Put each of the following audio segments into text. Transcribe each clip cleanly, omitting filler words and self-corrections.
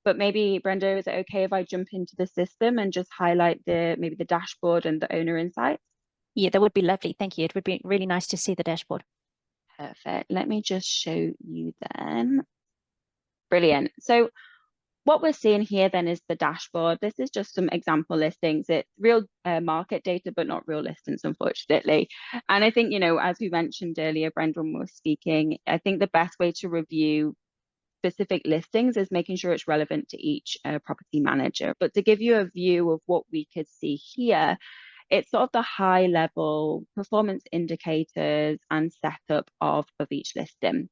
But maybe, Brenda, is it okay if I jump into the system and just highlight maybe the dashboard and the owner insights? Yeah, that would be lovely. Thank you. It would be really nice to see the dashboard. Perfect. Let me just show you then. Brilliant. So what we're seeing here then is the dashboard. This is just some example listings. It's real market data, but not real listings, unfortunately. And I think, as we mentioned earlier, Brendan was speaking, I think the best way to review specific listings is making sure it's relevant to each property manager. But to give you a view of what we could see here, it's sort of the high level performance indicators and setup of each listing.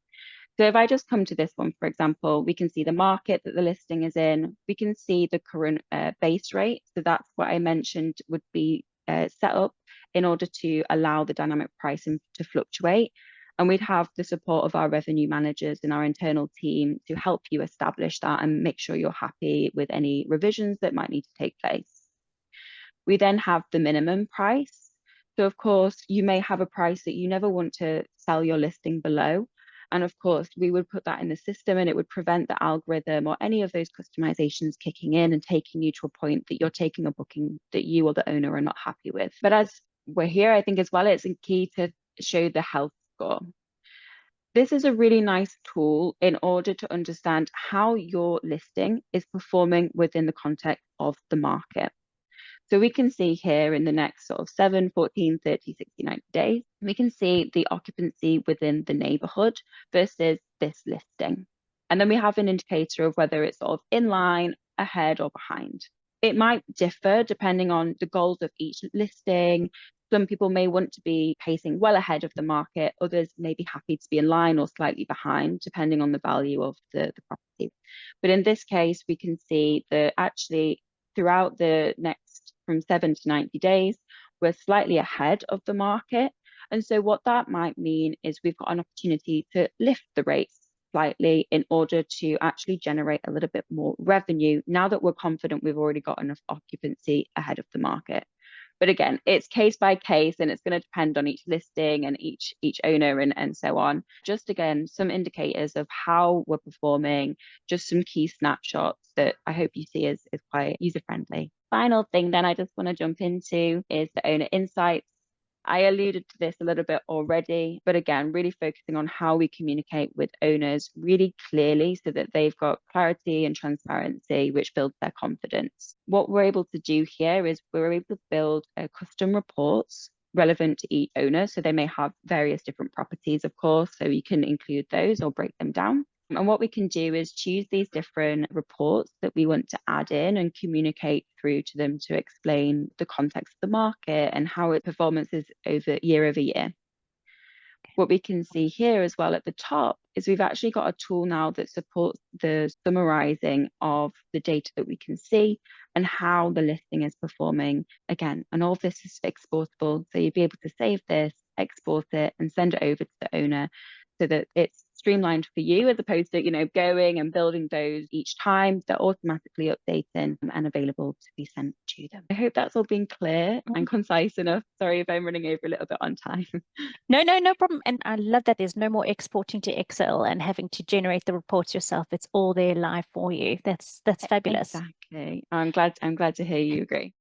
So if I just come to this one, for example, we can see the market that the listing is in. We can see the current base rate. So that's what I mentioned would be set up in order to allow the dynamic pricing to fluctuate. And we'd have the support of our revenue managers and our internal team to help you establish that and make sure you're happy with any revisions that might need to take place. We then have the minimum price. So of course, you may have a price that you never want to sell your listing below. And of course, we would put that in the system and it would prevent the algorithm or any of those customizations kicking in and taking you to a point that you're taking a booking that you or the owner are not happy with. But as we're here, I think as well, it's key to show the health score. This is a really nice tool in order to understand how your listing is performing within the context of the market. So we can see here in the next sort of 7, 14, 30, 60, 90 days, we can see the occupancy within the neighborhood versus this listing. And then we have an indicator of whether it's sort of in line, ahead, or behind. It might differ depending on the goals of each listing. Some people may want to be pacing well ahead of the market. Others may be happy to be in line or slightly behind, depending on the value of the property. But in this case, we can see that actually throughout the next from 7 to 90 days, we're slightly ahead of the market. And so what that might mean is we've got an opportunity to lift the rates slightly in order to actually generate a little bit more revenue now that we're confident we've already got enough occupancy ahead of the market. But again, it's case by case and it's going to depend on each listing and each owner and so on. Just again, some indicators of how we're performing, just some key snapshots that I hope you see as quite user-friendly. Final thing then I just want to jump into is the owner insights. I alluded to this a little bit already, but again, really focusing on how we communicate with owners really clearly so that they've got clarity and transparency, which builds their confidence. What we're able to do here is we're able to build custom reports relevant to each owner. So they may have various different properties, of course, so you can include those or break them down. And what we can do is choose these different reports that we want to add in and communicate through to them to explain the context of the market and how its performance is over year. What we can see here as well at the top is we've actually got a tool now that supports the summarizing of the data that we can see and how the listing is performing. Again, and all of this is exportable. So you'll be able to save this, export it, and send it over to the owner so that it's streamlined for you as opposed to, going and building those each time. They're automatically updating and available to be sent to them. I hope that's all been clear and concise enough. Sorry if I'm running over a little bit on time. No problem. And I love that there's no more exporting to Excel and having to generate the reports yourself. It's all there live for you. That's fabulous. Exactly. I'm glad to hear you agree.